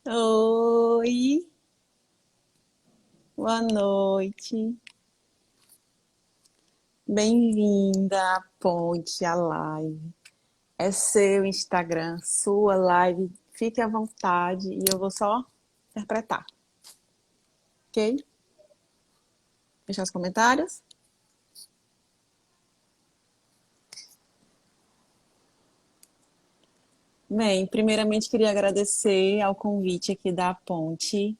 Oi, boa noite. Bem-vinda à Ponte, à live. É seu Instagram, sua live. Fique à vontade e eu vou só interpretar, ok? Deixar os comentários. Bem, primeiramente queria agradecer ao convite aqui da Ponte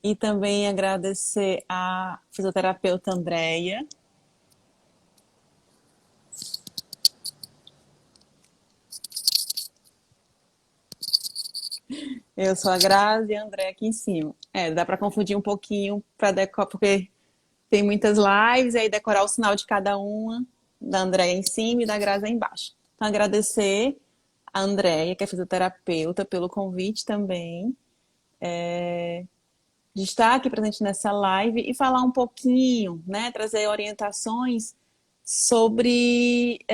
e também agradecer à fisioterapeuta Andréia. Eu sou a Grazi e a André aqui em cima. Dá para confundir um pouquinho para decorar, porque tem muitas lives, e aí decorar o sinal de cada uma, da Andréia em cima e da Grazi embaixo. Então, agradecer a Andréia, que é fisioterapeuta, pelo convite também, de estar aqui presente nessa live e falar um pouquinho, né, trazer orientações sobre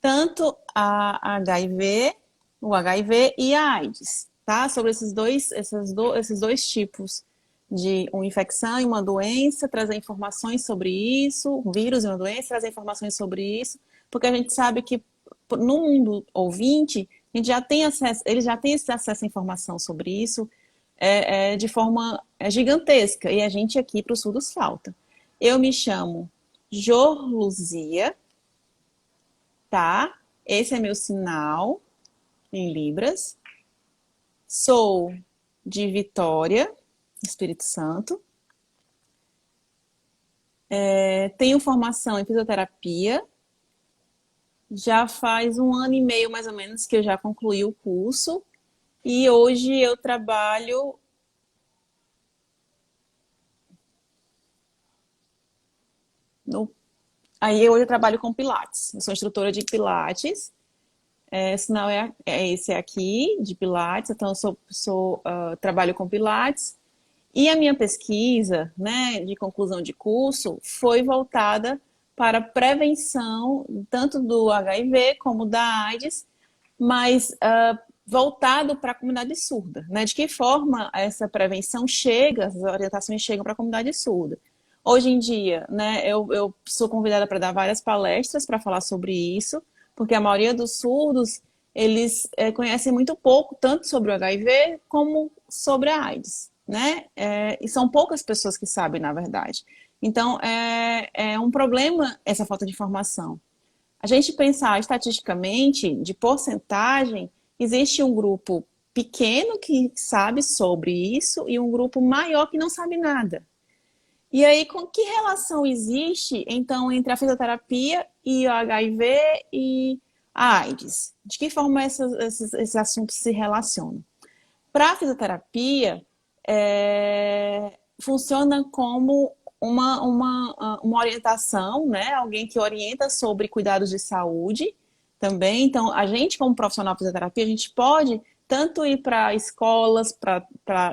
tanto a HIV, o HIV e a AIDS, tá? Sobre esses dois tipos de uma infecção e uma doença, trazer informações sobre isso, um vírus e uma doença, trazer informações sobre isso, porque a gente sabe que no mundo ouvinte, a gente já tem acesso, eles já têm esse acesso à informação sobre isso de forma gigantesca, e a gente aqui para o Surdos falta. Eu me chamo Jorluzia, tá? Esse é meu sinal em Libras. Sou de Vitória, Espírito Santo. Tenho formação em fisioterapia. Já faz um ano e meio, mais ou menos, que eu já concluí o curso. E hoje eu trabalho no... Aí hoje eu trabalho com Pilates. Eu sou instrutora de Pilates. Sinal é esse aqui, de Pilates. Então, trabalho com Pilates. E a minha pesquisa, né, de conclusão de curso foi voltada para prevenção tanto do HIV como da AIDS, mas voltado para a comunidade surda, né? De que forma essa prevenção chega, as orientações chegam para a comunidade surda. Hoje em dia, né, eu sou convidada para dar várias palestras para falar sobre isso, porque a maioria dos surdos, eles conhecem muito pouco, tanto sobre o HIV como sobre a AIDS, né? E são poucas pessoas que sabem, na verdade. Então, é um problema essa falta de informação. A gente pensar estatisticamente, de porcentagem, existe um grupo pequeno que sabe sobre isso e um grupo maior que não sabe nada. E aí, com que relação existe, então, entre a fisioterapia e o HIV e a AIDS? De que forma esses assuntos se relacionam? Para a fisioterapia, funciona como uma orientação, né? Alguém que orienta sobre cuidados de saúde também. Então, a gente, como profissional de fisioterapia, a gente pode tanto ir para escolas para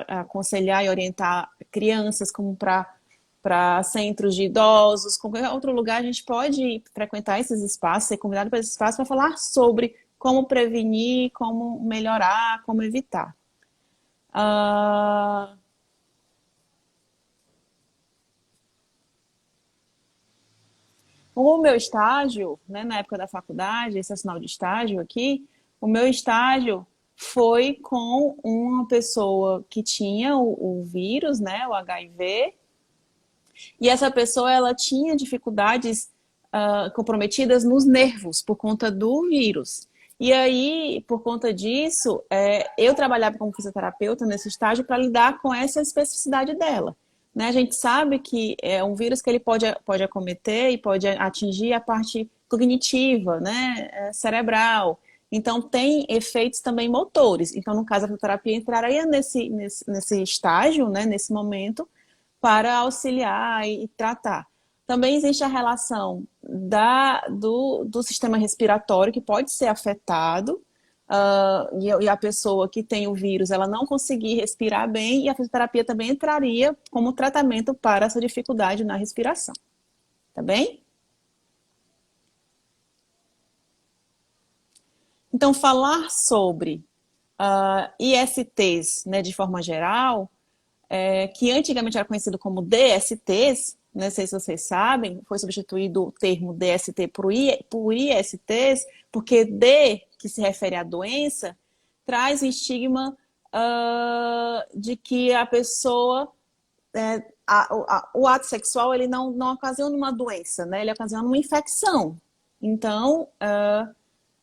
aconselhar e orientar crianças, como para centros de idosos, qualquer outro lugar, a gente pode frequentar esses espaços, ser convidado para esses espaços para falar sobre como prevenir, como melhorar, como evitar. Ah, o meu estágio, né, na época da faculdade, esse é o sinal de estágio aqui, o meu estágio foi com uma pessoa que tinha o vírus, né, o HIV, e essa pessoa ela tinha dificuldades comprometidas nos nervos por conta do vírus. E aí, por conta disso, eu trabalhava como fisioterapeuta nesse estágio para lidar com essa especificidade dela. Né? A gente sabe que é um vírus que ele pode acometer e pode atingir a parte cognitiva, né? Cerebral. Então, tem efeitos também motores. Então, no caso, a fisioterapia entraria nesse estágio, né? Nesse momento, para auxiliar e tratar. Também existe a relação do sistema respiratório que pode ser afetado, e a pessoa que tem o vírus ela não conseguir respirar bem, e a fisioterapia também entraria como tratamento para essa dificuldade na respiração. Tá bem? Então, falar sobre ISTs, né, de forma geral, que antigamente era conhecido como DSTs, não sei se vocês sabem, foi substituído o termo DST por ISTs, porque D, que se refere à doença, traz o estigma de que a pessoa, o ato sexual, ele não ocasiona uma doença, né? Ele ocasiona uma infecção. Então,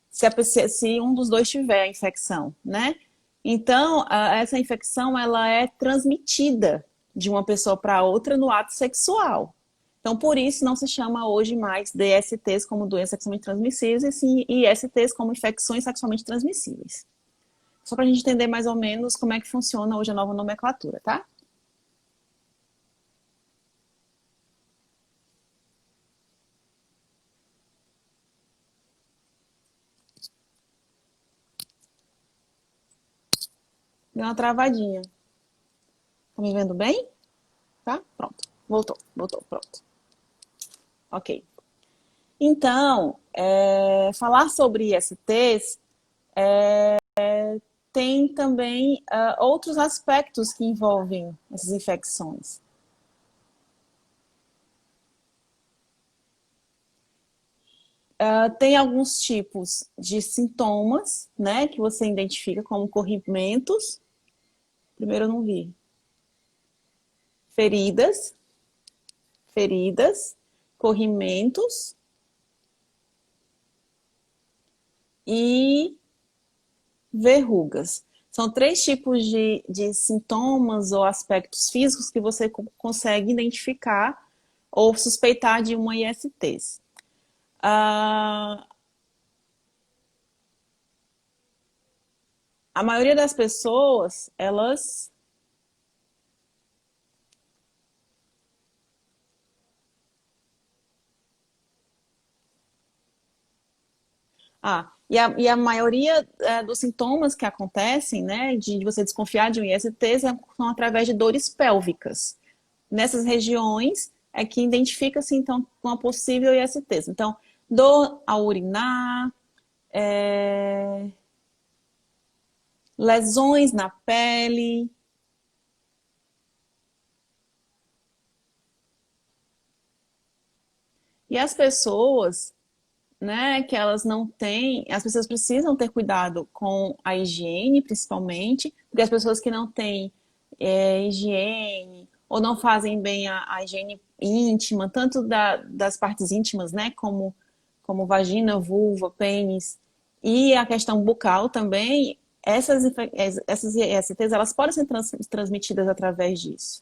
se um dos dois tiver a infecção, né? Então, essa infecção ela é transmitida de uma pessoa para outra no ato sexual. Então, por isso não se chama hoje mais DSTs como doenças sexualmente transmissíveis, e sim ISTs como infecções sexualmente transmissíveis. Só para a gente entender mais ou menos como é que funciona hoje a nova nomenclatura, tá? Deu uma travadinha. Tá me vendo bem? Tá? Pronto. Voltou, pronto. Ok. Então, falar sobre ISTs tem também outros aspectos que envolvem essas infecções. Tem alguns tipos de sintomas, né, que você identifica como corrimentos. Primeiro eu não vi. Feridas, corrimentos e verrugas. São três tipos de sintomas ou aspectos físicos que você consegue identificar ou suspeitar de uma IST. A maioria das pessoas, elas... E a maioria dos sintomas que acontecem, né, de você desconfiar de um IST, são através de dores pélvicas. Nessas regiões é que identifica-se, então, uma possível IST. Então, dor ao urinar, lesões na pele. E as pessoas, né, que elas não têm, as pessoas precisam ter cuidado com a higiene, principalmente, porque as pessoas que não têm higiene ou não fazem bem a higiene íntima, tanto das partes íntimas, né, como vagina, vulva, pênis, e a questão bucal também, essas ISTs, elas podem ser transmitidas através disso.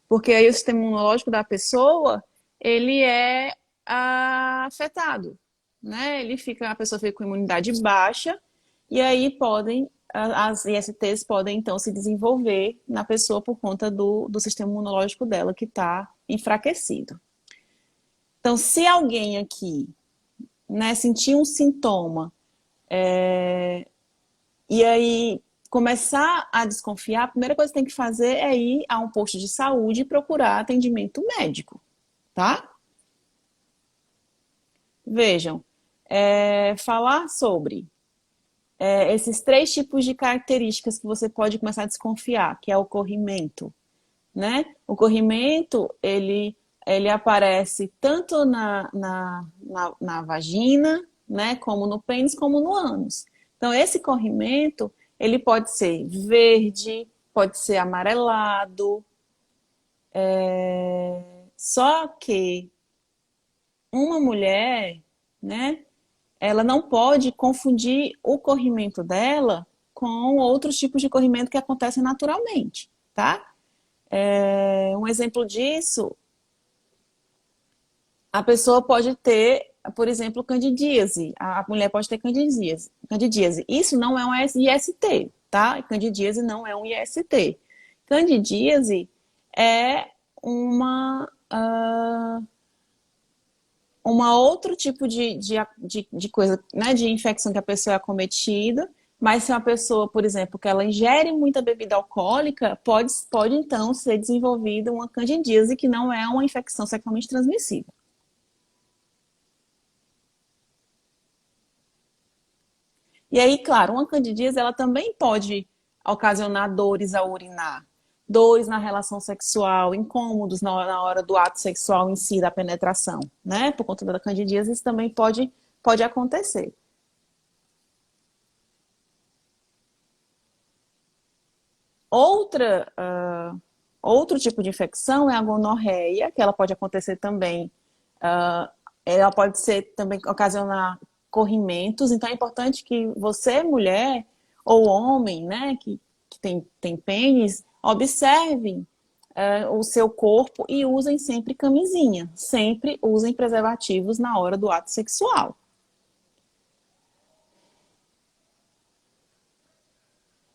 Porque aí o sistema imunológico da pessoa, ele é afetado, né? A pessoa fica com imunidade baixa, e aí as ISTs podem então se desenvolver na pessoa por conta do sistema imunológico dela que está enfraquecido. Então, se alguém aqui, né, sentir um sintoma, e aí começar a desconfiar, a primeira coisa que tem que fazer é ir a um posto de saúde e procurar atendimento médico, tá? Vejam, falar sobre esses três tipos de características que você pode começar a desconfiar, que é o corrimento, né? O corrimento, ele aparece tanto na vagina, né, como no pênis, como no ânus. Então, esse corrimento, ele pode ser verde, pode ser amarelado, só que uma mulher, né, ela não pode confundir o corrimento dela com outros tipos de corrimento que acontecem naturalmente, tá? Um exemplo disso, a pessoa pode ter, por exemplo, candidíase. A mulher pode ter candidíase. Isso não é um IST, tá? Candidíase não é um IST. Candidíase é uma outro tipo de coisa, né, de infecção que a pessoa é acometida, mas se uma pessoa, por exemplo, que ela ingere muita bebida alcoólica, pode então ser desenvolvida uma candidíase, que não é uma infecção sexualmente transmissível, E aí, claro, uma candidíase ela também pode ocasionar dores ao urinar, dores na relação sexual, incômodos na hora do ato sexual em si, da penetração, né? Por conta da candidíase, isso também pode acontecer. Outra, outro tipo de infecção é a gonorreia, que ela pode acontecer também. Ela pode ser também ocasionar corrimentos, então é importante que você, mulher ou homem, né, que tem pênis, observem o seu corpo e usem sempre camisinha. Sempre usem preservativos na hora do ato sexual.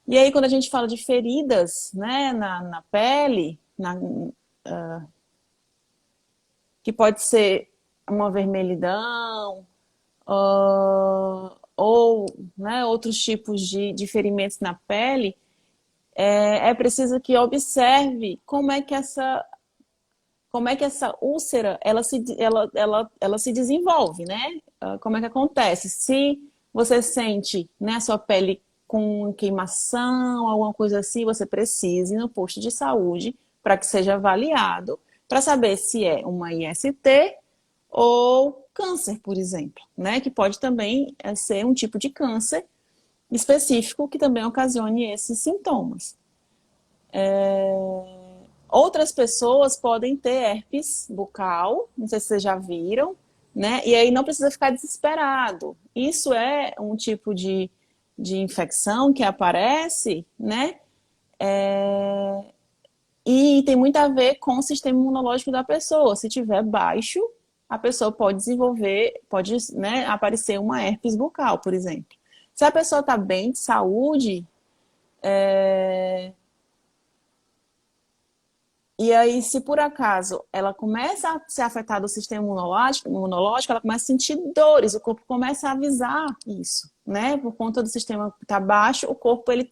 E aí, quando a gente fala de feridas, né, na pele, que pode ser uma vermelhidão, ou né, outros tipos de ferimentos na pele, é preciso que observe como é que essa úlcera ela se desenvolve, né? Como é que acontece? Se você sente, né, a sua pele com queimação, alguma coisa assim, você precisa ir no posto de saúde para que seja avaliado, para saber se é uma IST ou câncer, por exemplo, né? Que pode também ser um tipo de câncer específico que também ocasione esses sintomas. Outras pessoas podem ter herpes bucal, não sei se vocês já viram, né? E aí não precisa ficar desesperado. Isso é um tipo de infecção que aparece, né? E tem muito a ver com o sistema imunológico da pessoa. Se tiver baixo, a pessoa pode desenvolver, pode, né, aparecer uma herpes bucal, por exemplo. Se a pessoa está bem de saúde, e aí, se por acaso ela começa a ser afetada do sistema imunológico, ela começa a sentir dores, o corpo começa a avisar isso, né? Por conta do sistema que está baixo, o corpo ele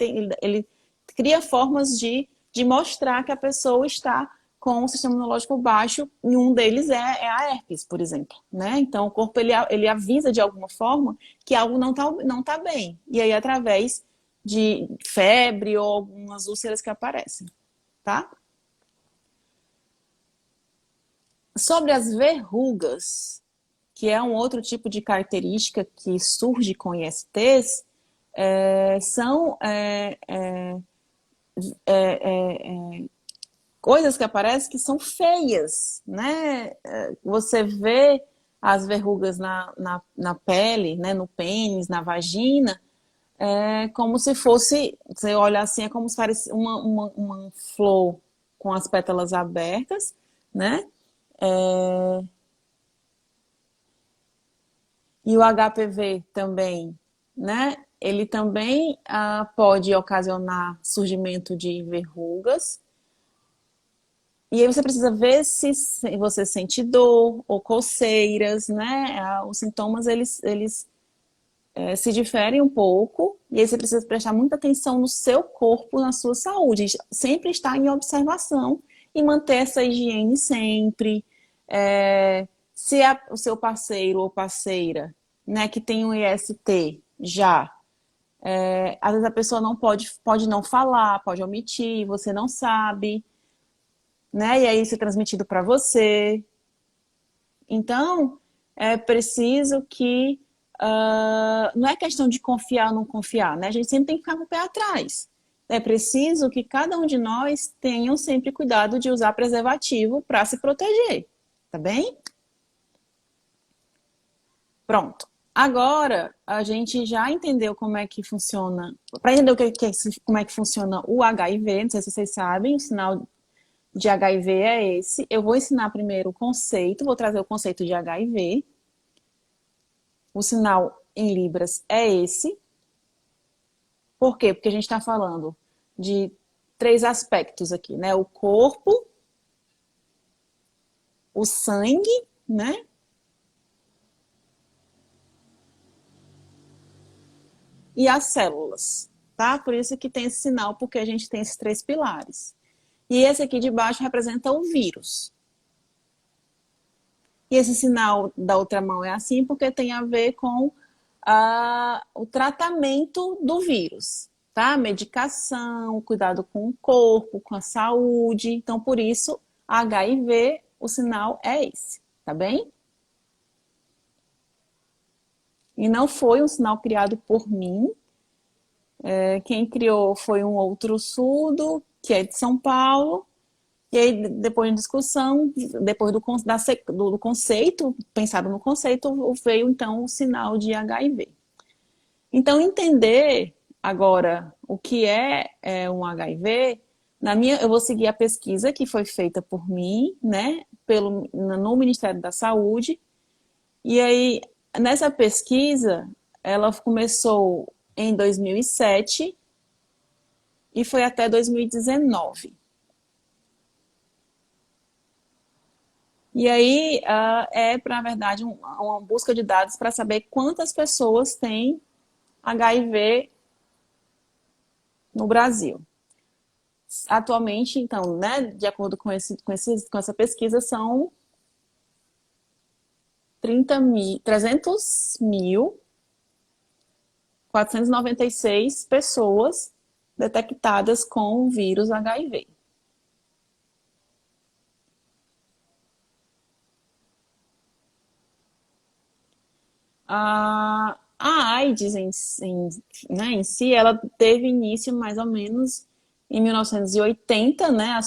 cria formas de mostrar que a pessoa está com o sistema imunológico baixo, e um deles é a herpes, por exemplo, né? Então, o corpo ele avisa de alguma forma que algo não tá bem. E aí, através de febre ou algumas úlceras que aparecem, tá? Sobre as verrugas, que é um outro tipo de característica que surge com ISTs, são coisas que aparecem que são feias, né? Você vê as verrugas na pele, né? No pênis, na vagina, como se fosse, você olha assim, é como se fosse uma flor com as pétalas abertas, né? E o HPV também, né? Ele também pode ocasionar surgimento de verrugas. E aí você precisa ver se você sente dor ou coceiras, né? Os sintomas, eles se diferem um pouco. E aí você precisa prestar muita atenção no seu corpo, na sua saúde. Sempre estar em observação e manter essa higiene sempre. Se o seu parceiro ou parceira, né, que tem um IST já, às vezes a pessoa não pode não falar, pode omitir, você não sabe, né? E aí isso é transmitido para você. Então, é preciso que não é questão de confiar ou não confiar, né? A gente sempre tem que ficar com o pé atrás. É preciso que cada um de nós tenham sempre cuidado de usar preservativo para se proteger, tá bem? Pronto. Agora a gente já entendeu como é que funciona. Para entender como é que funciona o HIV, não sei se vocês sabem, o sinal de HIV é esse. Eu vou ensinar primeiro o conceito, vou trazer o conceito de HIV. O sinal em Libras é esse. Por quê? Porque a gente está falando de três aspectos aqui, né? O corpo, o sangue, né? E as células, tá? Por isso que tem esse sinal, porque a gente tem esses três pilares. E esse aqui de baixo representa o vírus. E esse sinal da outra mão é assim porque tem a ver com o tratamento do vírus, tá? Medicação, cuidado com o corpo, com a saúde. Então, por isso, HIV, o sinal é esse, tá bem? E não foi um sinal criado por mim. Quem criou foi um outro surdo, que é de São Paulo. E aí, depois de discussão, depois do conceito, pensado no conceito, veio então o sinal de HIV. Então, entender agora o que é um HIV, eu vou seguir a pesquisa que foi feita por mim, né, no Ministério da Saúde. E aí, nessa pesquisa, ela começou em 2007 e foi até 2019. E aí, na verdade, uma busca de dados para saber quantas pessoas têm HIV no Brasil. Atualmente, então, né, de acordo com essa pesquisa, são 300.496 pessoas detectadas com o vírus HIV. A AIDS em si, ela teve início mais ou menos em 1980, né, a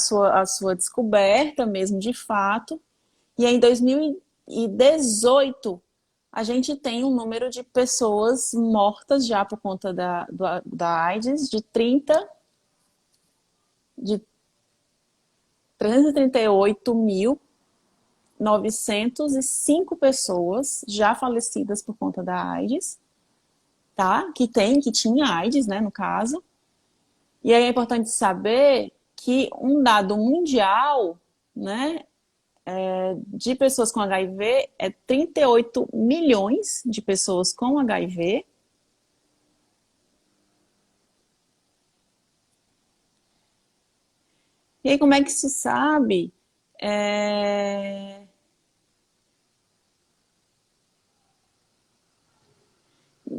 sua descoberta mesmo de fato, e aí em 2018 a gente tem um número de pessoas mortas já por conta da AIDS de 338.905 pessoas já falecidas por conta da AIDS, tá? Que tinha AIDS, né, no caso. E aí é importante saber que um dado mundial, né, de pessoas com HIV é 38 milhões de pessoas com HIV. E aí como é que se sabe?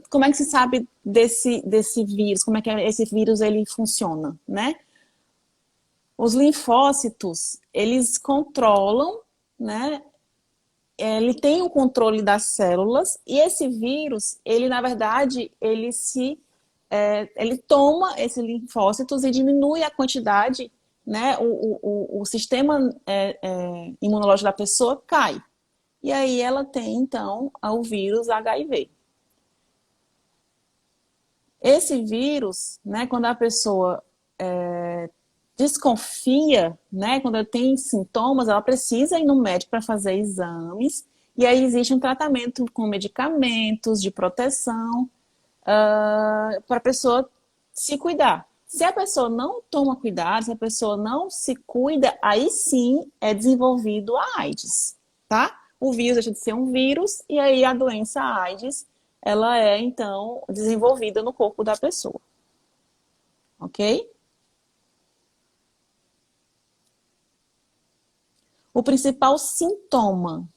Como é que se sabe desse vírus? Como é que esse vírus ele funciona, né? Os linfócitos, eles controlam, né? Ele tem o controle das células e esse vírus, ele na verdade, ele toma esses linfócitos e diminui a quantidade, né? O sistema imunológico da pessoa cai. E aí ela tem, então, o vírus HIV. Esse vírus, né, quando a pessoa desconfia, né, quando ela tem sintomas, ela precisa ir no médico para fazer exames. E aí existe um tratamento com medicamentos de proteção para a pessoa se cuidar. Se a pessoa não toma cuidado, se a pessoa não se cuida, aí sim é desenvolvido a AIDS, tá? O vírus deixa de ser um vírus e aí a doença AIDS, ela é então desenvolvida no corpo da pessoa, ok? O principal sintoma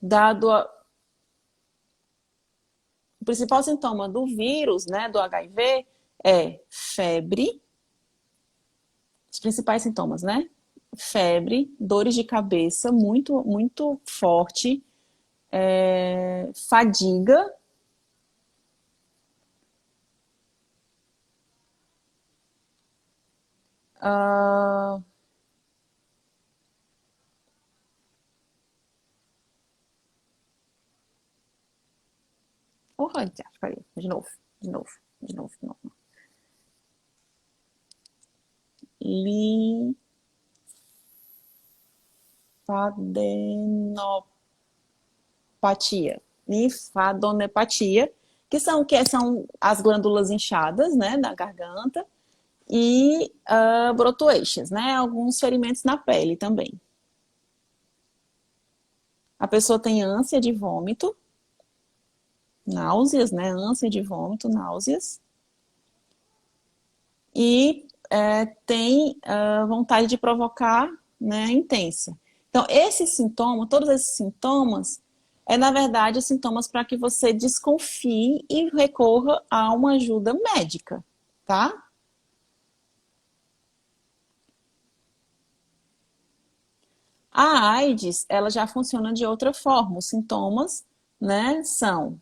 dado a, o principal sintoma do vírus, né, do HIV, é febre, os principais sintomas, né? Febre, dores de cabeça muito, muito forte, fadiga, uh, peraí, de novo, de novo, de novo, de novo. Linfadonepatia, que são as glândulas inchadas, né, da garganta, e brotoeixas, né, alguns ferimentos na pele também. A pessoa tem ânsia de vômito, náuseas, né, ânsia de vômito, náuseas, e tem vontade de provocar, né, intensa. Então, todos esses sintomas, É, na verdade, sintomas para que você desconfie e recorra a uma ajuda médica, tá? A AIDS, ela já funciona de outra forma. Os sintomas, né, são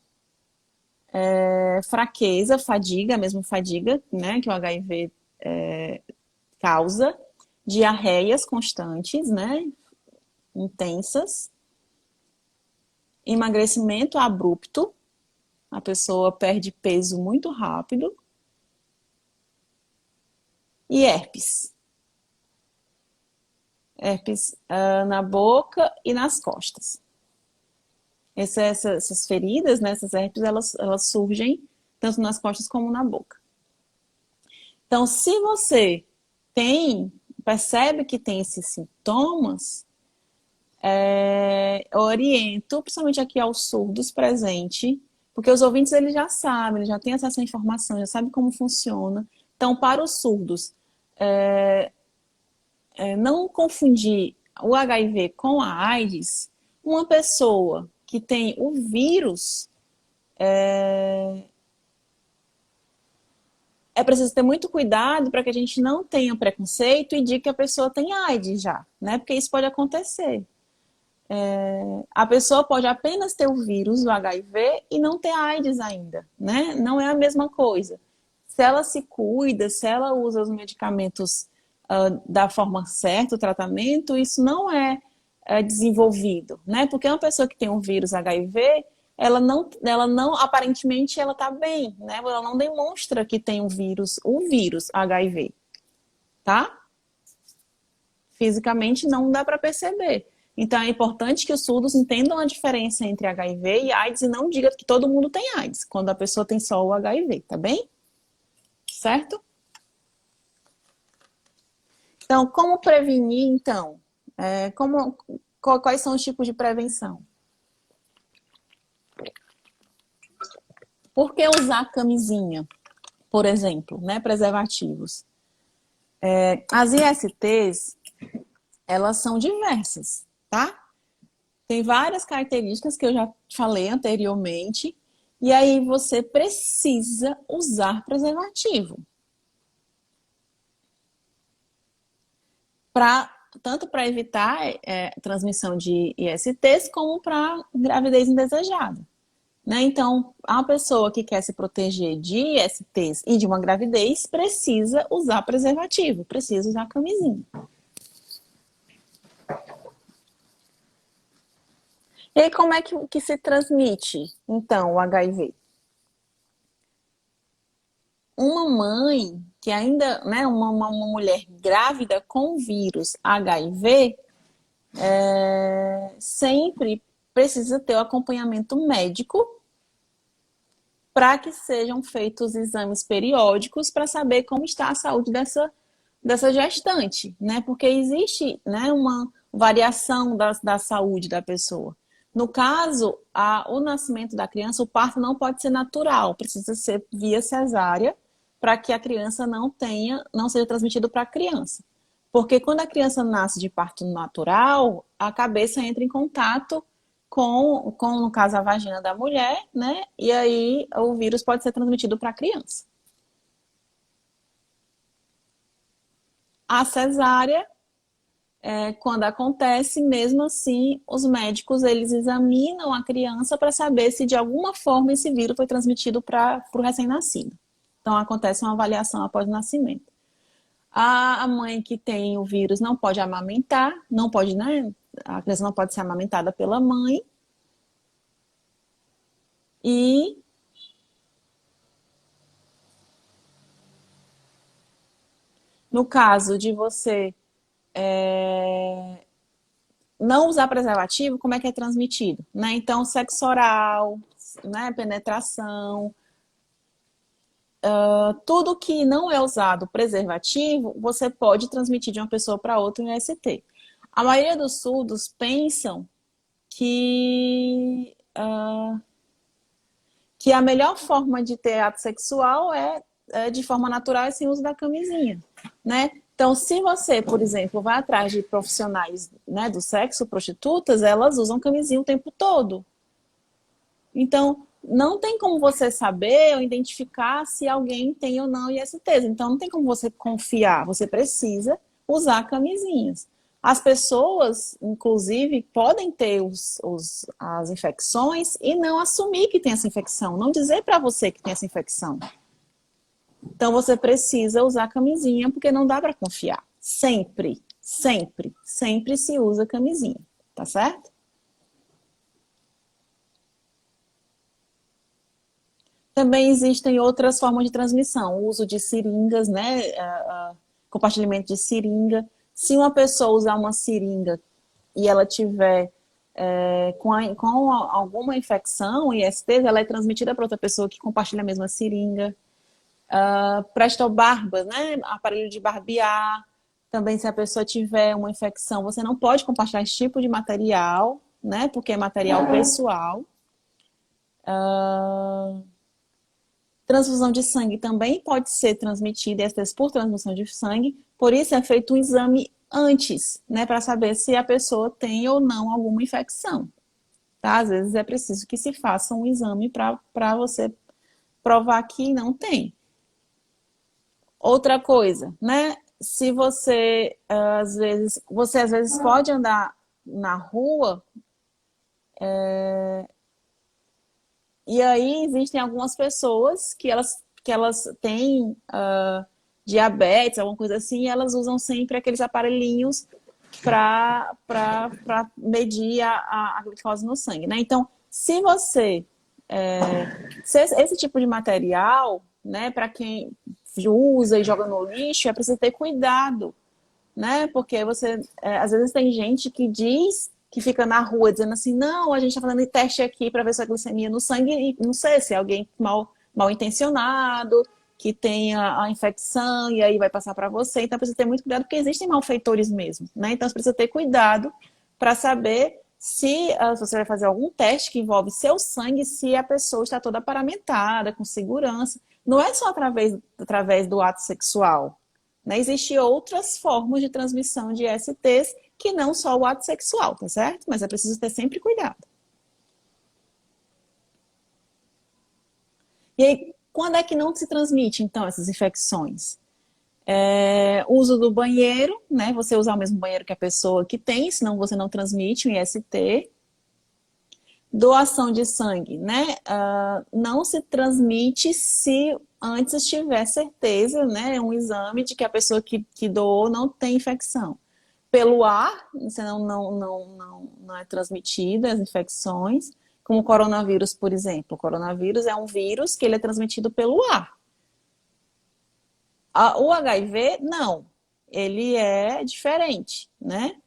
fraqueza, fadiga, mesmo fadiga, né, que o HIV causa, diarreias constantes, né, intensas, emagrecimento abrupto, a pessoa perde peso muito rápido, e herpes. Herpes na boca e nas costas. Essas feridas, né, essas herpes, elas surgem tanto nas costas como na boca. Então, se você percebe que tem esses sintomas, eu oriento, principalmente aqui aos surdos presentes, porque os ouvintes eles já sabem, eles já têm acesso à informação, já sabem como funciona. Então, para os surdos, não confundir o HIV com a AIDS, uma pessoa que tem o vírus, é preciso ter muito cuidado para que a gente não tenha preconceito e diga que a pessoa tem AIDS já, né? Porque isso pode acontecer. A pessoa pode apenas ter o vírus do HIV e não ter AIDS ainda, né? Não é a mesma coisa. Se ela se cuida, se ela usa os medicamentos da forma certa, o tratamento, isso não é desenvolvido, né? Porque uma pessoa que tem um vírus HIV, ela não aparentemente ela está bem, né? Ela não demonstra que tem o vírus HIV, tá? Fisicamente não dá para perceber. Então é importante que os surdos entendam a diferença entre HIV e AIDS e não diga que todo mundo tem AIDS, quando a pessoa tem só o HIV, tá bem? Certo? Então, como prevenir, então? Quais são os tipos de prevenção? Por que usar camisinha, por exemplo, né? Preservativos. As ISTs, elas são diversas, tá? Tem várias características que eu já falei anteriormente, e aí você precisa usar preservativo. Tanto para evitar transmissão de ISTs, como para gravidez indesejada. Né? Então, a pessoa que quer se proteger de ISTs e de uma gravidez precisa usar preservativo, precisa usar camisinha. E aí, como é que se transmite, então, o HIV? Uma mãe que ainda, né, uma mulher grávida com vírus HIV, sempre precisa ter o acompanhamento médico para que sejam feitos exames periódicos para saber como está a saúde dessa gestante, né? Porque existe, né, uma variação da saúde da pessoa. No caso, o nascimento da criança, o parto não pode ser natural, precisa ser via cesárea para que a criança não seja transmitido para a criança. Porque quando a criança nasce de parto natural, a cabeça entra em contato com, no caso, a vagina da mulher, né? E aí o vírus pode ser transmitido para a criança. A cesárea, quando acontece, mesmo assim, os médicos eles examinam a criança para saber se de alguma forma esse vírus foi transmitido para o recém-nascido. Então acontece uma avaliação após o nascimento. A mãe que tem o vírus não pode amamentar, não pode, né? A criança não pode ser amamentada pela mãe. E no caso de você não usar preservativo, como é que é transmitido? Né? Então, sexo oral, né? Penetração, tudo que não é usado preservativo, você pode transmitir de uma pessoa para outra em ST. A maioria dos surdos pensam que a melhor forma de ter ato sexual é de forma natural e sem uso da camisinha, né? Então, se você, por exemplo, vai atrás de profissionais, né, do sexo, prostitutas, elas usam camisinha o tempo todo. Então, não tem como você saber ou identificar se alguém tem ou não ISTs. Então, não tem como você confiar. Você precisa usar camisinhas. As pessoas, inclusive, podem ter as infecções e não assumir que tem essa infecção, não dizer para você que tem essa infecção. Então, você precisa usar camisinha, porque não dá para confiar. Sempre, sempre, sempre se usa camisinha, tá certo? Também existem outras formas de transmissão, o uso de seringas, né? Compartilhamento de seringa. Se uma pessoa usar uma seringa e ela tiver com alguma infecção, IST, ela é transmitida para outra pessoa que compartilha a mesma seringa. Prestobarba, né? Aparelho de barbear. Também, se a pessoa tiver uma infecção, você não pode compartilhar esse tipo de material, né? Porque é material pessoal. Transfusão de sangue também pode ser transmitida, ISTs por transfusão de sangue, por isso é feito um exame antes, né, para saber se a pessoa tem ou não alguma infecção. Tá? Às vezes é preciso que se faça um exame para você provar que não tem. Outra coisa, né? Se você às vezes pode andar na rua e aí existem algumas pessoas que elas têm diabetes, alguma coisa assim, e elas usam sempre aqueles aparelhinhos para medir a glicose no sangue, né? Então, se você se esse tipo de material, né, para quem usa e joga no lixo, é preciso ter cuidado, né? Porque você, às vezes tem gente que diz que fica na rua dizendo assim, não, a gente está fazendo teste aqui para ver sua glicemia no sangue e não sei se é alguém mal intencionado, que tenha a infecção e aí vai passar para você. Então precisa ter muito cuidado porque existem malfeitores mesmo, né? Então você precisa ter cuidado para saber se você vai fazer algum teste que envolve seu sangue, se a pessoa está toda paramentada, com segurança. Não é só através do ato sexual, né? Existem outras formas de transmissão de STs que não só o ato sexual, tá certo? Mas é preciso ter sempre cuidado. E aí, quando é que não se transmite, então, essas infecções? Uso do banheiro, né? Você usar o mesmo banheiro que a pessoa que tem, senão você não transmite um IST. Doação de sangue, né? Não se transmite se antes tiver certeza, né? Um exame de que a pessoa que doou não tem infecção. Pelo ar, você não é transmitida as infecções, como o coronavírus, por exemplo. O coronavírus é um vírus que ele é transmitido pelo ar. O HIV, não. Ele é diferente, né?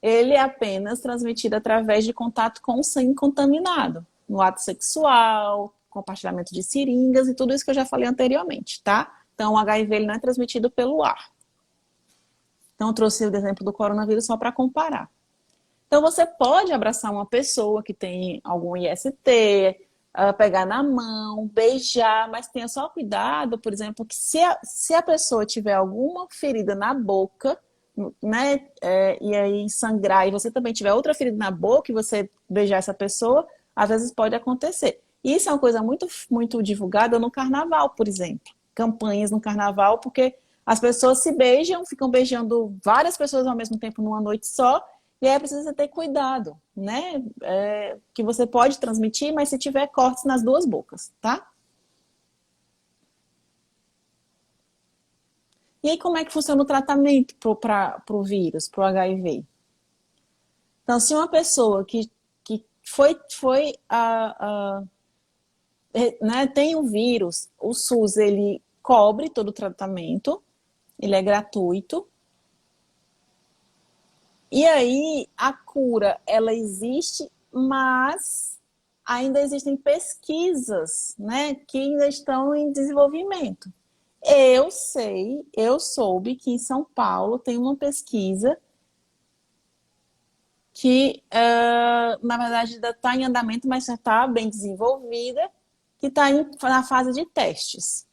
Ele é apenas transmitido através de contato com o sangue contaminado, no ato sexual, compartilhamento de seringas e tudo isso que eu já falei anteriormente, tá? Então, o HIV ele não é transmitido pelo ar. Então, eu trouxe o exemplo do coronavírus só para comparar. Então, você pode abraçar uma pessoa que tem algum IST, pegar na mão, beijar, mas tenha só cuidado, por exemplo, que se a pessoa tiver alguma ferida na boca, né, e aí sangrar, e você também tiver outra ferida na boca e você beijar essa pessoa, às vezes pode acontecer. Isso é uma coisa muito, muito divulgada no carnaval, por exemplo. Campanhas no carnaval, porque as pessoas se beijam, ficam beijando várias pessoas ao mesmo tempo numa noite só, e aí precisa ter cuidado, né? Que você pode transmitir, mas se tiver cortes nas duas bocas, tá? E aí como é que funciona o tratamento para o vírus, para o HIV? Então, se uma pessoa que né, tem o vírus, o SUS ele cobre todo o tratamento, ele é gratuito. E aí a cura, ela existe, mas ainda existem pesquisas, né, que ainda estão em desenvolvimento. Eu soube que em São Paulo tem uma pesquisa que, na verdade, ainda está em andamento, mas já está bem desenvolvida, que está na fase de testes.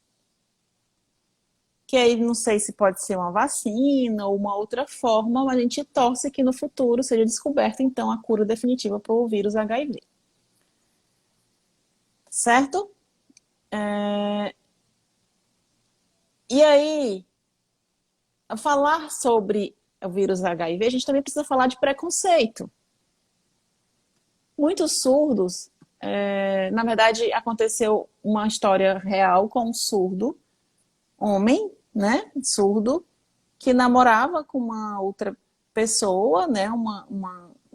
que aí não sei se pode ser uma vacina ou uma outra forma, mas a gente torce que no futuro seja descoberta, então, a cura definitiva para o vírus HIV. Certo? E aí, falar sobre o vírus HIV, a gente também precisa falar de preconceito. Muitos surdos, na verdade, aconteceu uma história real com um surdo, homem, né, surdo, que namorava com uma outra pessoa, né, uma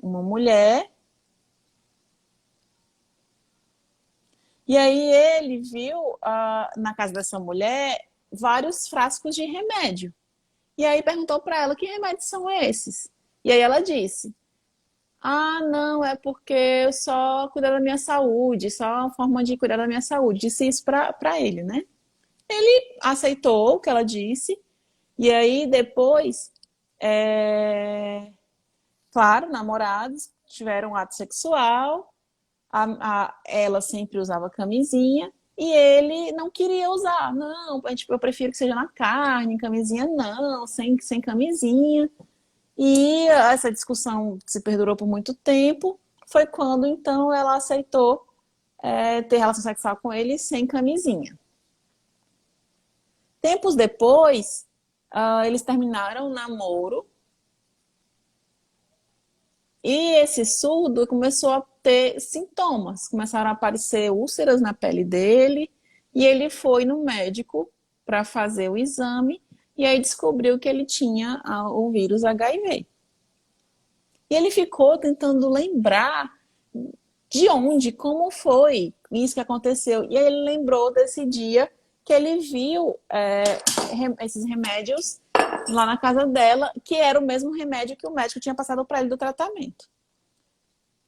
mulher, e aí ele viu na casa dessa mulher vários frascos de remédio. E aí perguntou para ela, que remédios são esses? E aí ela disse, ah, não, é porque eu só cuido da minha saúde, só uma forma de cuidar da minha saúde. Disse isso para ele, né? Ele aceitou o que ela disse, e aí depois, claro, namorados, tiveram um ato sexual, ela sempre usava camisinha, e ele não queria usar. Não, eu prefiro que seja na carne, camisinha não, sem camisinha. E essa discussão se perdurou por muito tempo. Foi quando, então, ela aceitou ter relação sexual com ele sem camisinha. Tempos depois, eles terminaram o namoro. E esse surdo começou a ter sintomas. Começaram a aparecer úlceras na pele dele. E ele foi no médico para fazer o exame. E aí descobriu que ele tinha o vírus HIV. E ele ficou tentando lembrar de onde, como foi isso que aconteceu. E aí ele lembrou desse dia que ele viu esses remédios lá na casa dela, que era o mesmo remédio que o médico tinha passado para ele do tratamento.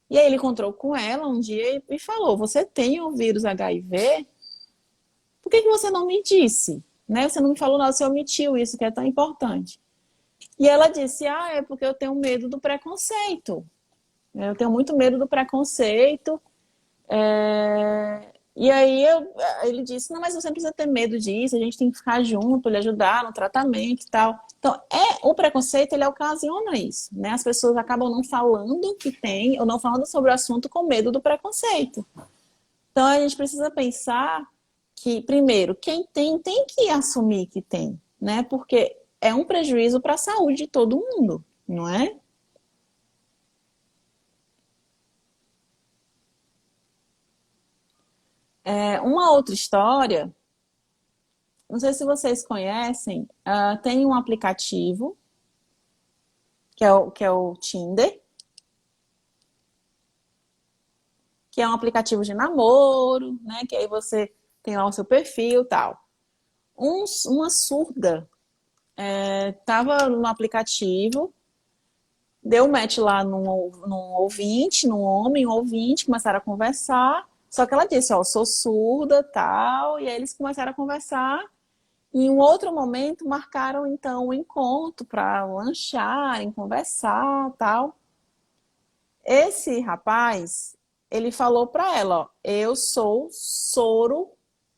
E aí ele encontrou com ela um dia e falou, você tem o vírus HIV? Por que você não me disse? Né? Você não me falou nada, você omitiu isso, que é tão importante. E ela disse, é porque eu tenho medo do preconceito. Eu tenho muito medo do preconceito. E aí ele disse, não, mas você não precisa ter medo disso, a gente tem que ficar junto, lhe ajudar no tratamento e tal. Então, o preconceito, ele ocasiona isso, né? As pessoas acabam não falando que tem, ou não falando sobre o assunto com medo do preconceito. Então, a gente precisa pensar que, primeiro, quem tem que assumir que tem, né? Porque é um prejuízo para a saúde de todo mundo, não é? Uma outra história, não sei se vocês conhecem, tem um aplicativo, que é o Tinder, que é um aplicativo de namoro, né? Que aí você tem lá o seu perfil e tal. Uma surda estava no aplicativo, deu match lá num ouvinte, num homem, um ouvinte, começaram a conversar. Só que ela disse, eu sou surda, tal, e aí eles começaram a conversar. E em um outro momento, marcaram, então, um encontro para lancharem, conversar, tal. Esse rapaz, ele falou para ela, ó, eu sou soro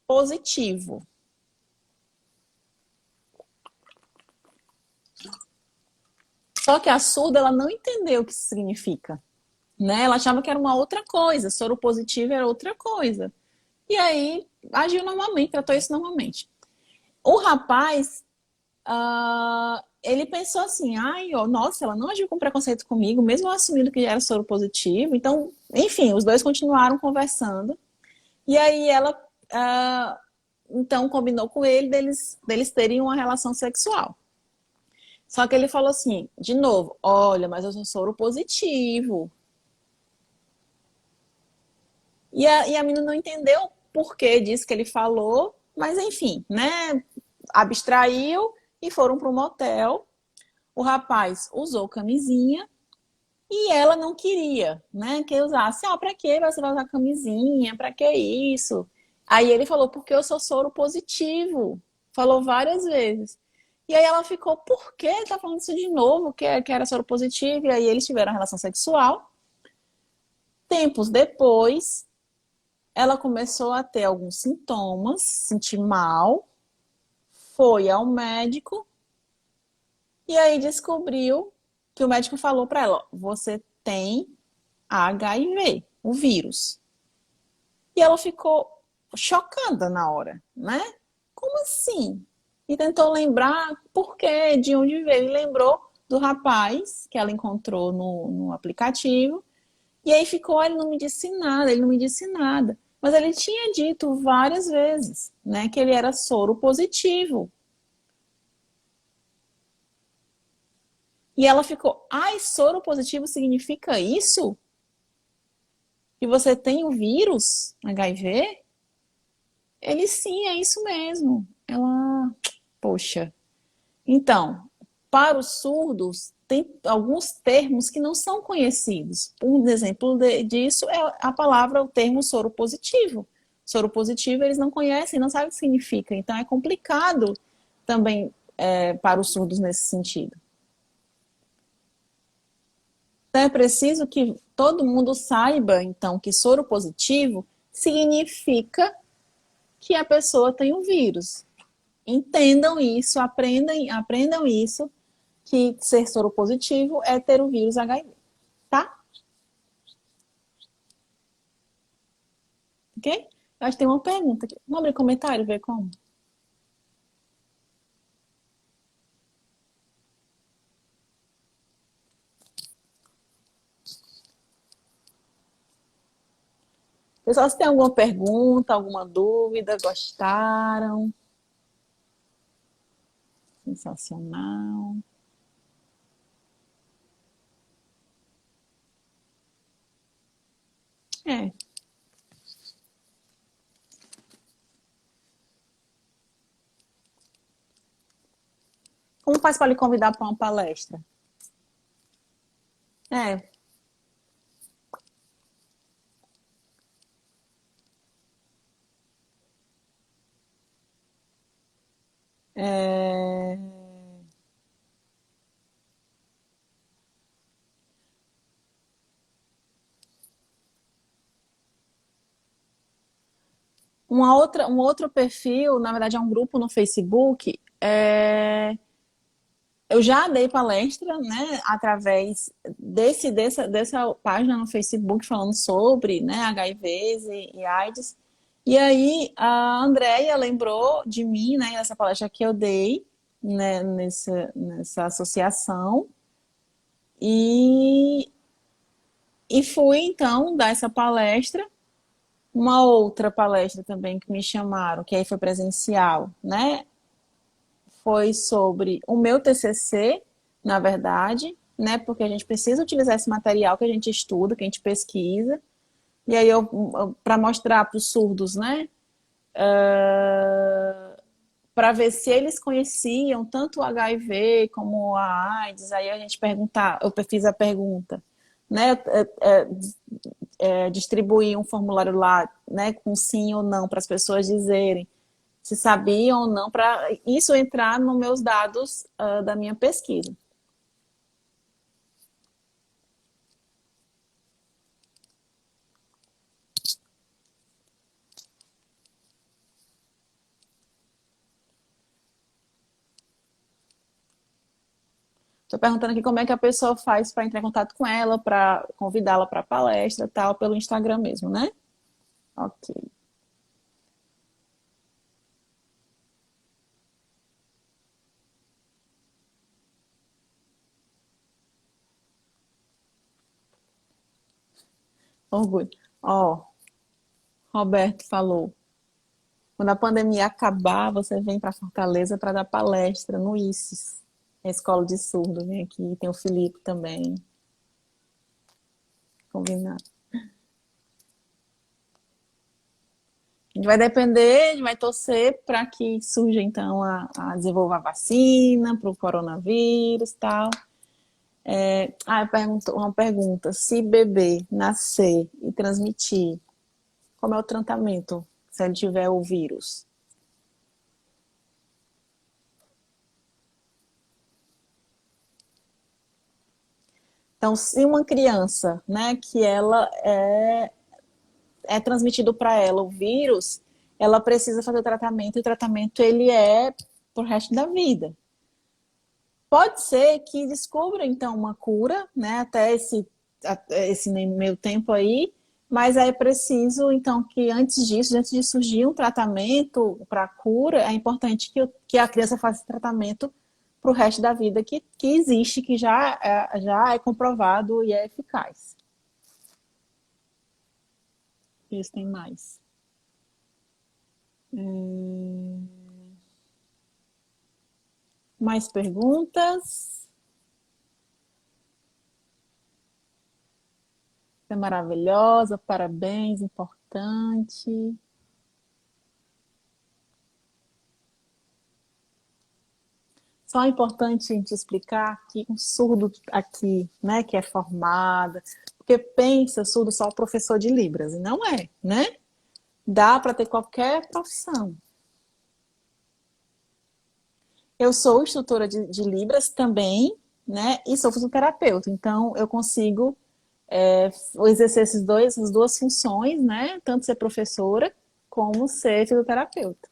positivo. Só que a surda, ela não entendeu o que isso significa, né? Ela achava que era uma outra coisa, soro positivo era outra coisa. E aí, agiu normalmente, tratou isso normalmente. O rapaz, ele pensou assim, ai, ó, nossa, ela não agiu com preconceito comigo, mesmo assumindo que era soro positivo. Então, enfim, os dois continuaram conversando. E aí ela, então, combinou com ele deles terem uma relação sexual. Só que ele falou assim, de novo, olha, mas eu sou soro positivo. E a menina não entendeu por que disso que ele falou, mas enfim, né? Abstraiu e foram para um motel. O rapaz usou camisinha e ela não queria, né? Que usasse. Para que você vai usar camisinha? Para que isso? Aí ele falou, porque eu sou soro positivo. Falou várias vezes. E aí ela ficou, por que tá falando isso de novo? Que era soro positivo. E aí eles tiveram relação sexual. Tempos depois, ela começou a ter alguns sintomas, sentir mal, foi ao médico e aí descobriu que o médico falou para ela: ó, você tem HIV, o vírus. E ela ficou chocada na hora, né? Como assim? E tentou lembrar por quê, de onde veio. E lembrou do rapaz que ela encontrou no aplicativo. E aí ficou, ele não me disse nada, ele não me disse nada. Mas ele tinha dito várias vezes, né, que ele era soro positivo. E ela ficou, ai, soro positivo significa isso? Que você tem o vírus HIV? Ele sim, é isso mesmo. Ela, poxa. Então, para os surdos, tem alguns termos que não são conhecidos. Um exemplo disso é a palavra, o termo soro positivo. Soro positivo eles não conhecem, não sabem o que significa. Então é complicado também para os surdos nesse sentido. Então é preciso que todo mundo saiba, então, que soro positivo significa que a pessoa tem o vírus. Entendam isso, aprendam isso, que ser soro positivo é ter o vírus HIV, tá? Ok? Eu acho que tem uma pergunta aqui. Vamos abrir comentário, ver como. Pessoal, se tem alguma pergunta, alguma dúvida, gostaram? Sensacional. É. Como faz para lhe convidar para uma palestra? É. é... um outro perfil, na verdade é um grupo no Facebook, eu já dei palestra, né, através dessa página no Facebook falando sobre, né, HIVs e AIDS. E aí a Andrea lembrou de mim, né, nessa palestra que eu dei, né, nessa associação. E, e fui então dar essa palestra. Uma outra palestra também que me chamaram, que aí foi presencial, né? Foi sobre o meu TCC, na verdade, né? Porque a gente precisa utilizar esse material que a gente estuda, que a gente pesquisa. E aí eu para mostrar para os surdos, né? Para ver se eles conheciam tanto o HIV como a AIDS. Aí a gente perguntar, eu fiz a pergunta, né? Distribuir um formulário lá, né? Com sim ou não para as pessoas dizerem se sabiam ou não, para isso entrar nos meus dados da minha pesquisa. Estou perguntando aqui como é que a pessoa faz para entrar em contato com ela, para convidá-la para palestra, tal, pelo Instagram mesmo, né? Ok. Orgulho. Ó, Roberto falou. Quando a pandemia acabar, você vem para Fortaleza para dar palestra no ICES, a Escola de Surdo. Vem aqui, tem o Filipe também. Combinado. A gente vai depender, a gente vai torcer para que surja então a desenvolver a vacina para o coronavírus e tal. Uma pergunta: se bebê nascer e transmitir, como é o tratamento se ele tiver o vírus? Então, se uma criança, né, que ela é transmitido para ela o vírus, ela precisa fazer o tratamento, e o tratamento ele é pro resto da vida. Pode ser que descubra, então, uma cura, né, até esse meio tempo aí, mas é preciso, então, que antes disso, antes de surgir um tratamento para a cura, é importante que a criança faça esse tratamento para o resto da vida que existe, que já é comprovado e é eficaz. Isso tem mais. Mais perguntas? É maravilhosa, parabéns, importante. Só é importante a gente explicar que um surdo aqui, né, que é formado, porque pensa surdo só o professor de Libras, e não é, né? Dá para ter qualquer profissão. Eu sou instrutora de Libras também, né? E sou fisioterapeuta, então eu consigo exercer essas duas funções, né? Tanto ser professora como ser fisioterapeuta.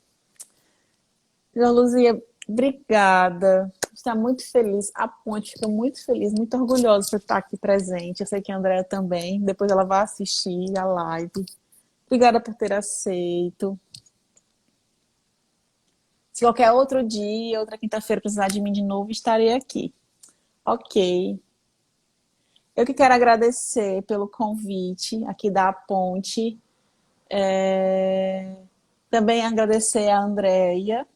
João Luzia, obrigada. Está muito feliz. A Ponte fica muito feliz, muito orgulhosa de estar aqui presente. Eu sei que a Andrea também. Depois ela vai assistir a live. Obrigada por ter aceito. Se qualquer outro dia, outra quinta-feira precisar de mim de novo, estarei aqui. Ok. Eu que quero agradecer pelo convite aqui da Ponte. Também agradecer a Andrea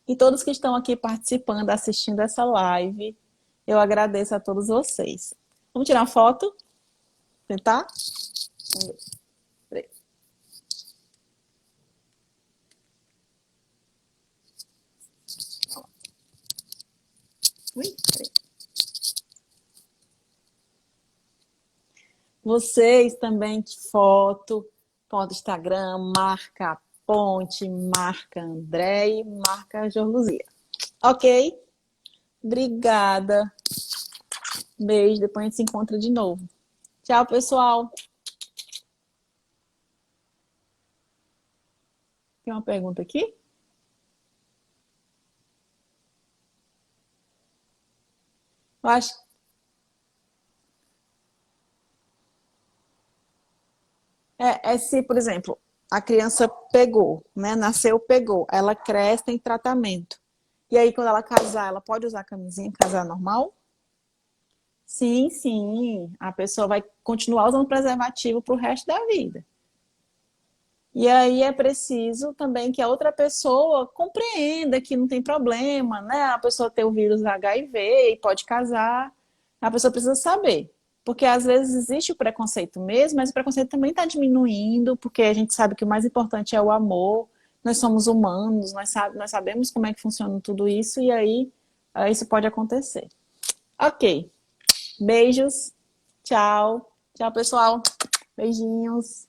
e todos que estão aqui participando, assistindo essa live. Eu agradeço a todos vocês. Vamos tirar uma foto? Tentar? Um, dois, três. Ui, três. Vocês também, que foto, foto Instagram, marca a Ponte, marca André e marca Jorluzia. Ok? Obrigada. Beijo, depois a gente se encontra de novo. Tchau, pessoal. Tem uma pergunta aqui? Eu acho se, por exemplo, a criança pegou, né? Nasceu, pegou, ela cresce, tem tratamento. E aí, quando ela casar, ela pode usar camisinha, casar normal? Sim, sim. A pessoa vai continuar usando preservativo para o resto da vida. E aí é preciso também que a outra pessoa compreenda que não tem problema, né? A pessoa ter o vírus HIV e pode casar. A pessoa precisa saber. Porque às vezes existe o preconceito mesmo, mas o preconceito também está diminuindo, porque a gente sabe que o mais importante é o amor. Nós somos humanos, nós sabemos como é que funciona tudo isso, e aí isso pode acontecer. Ok. Beijos. Tchau. Tchau, pessoal. Beijinhos.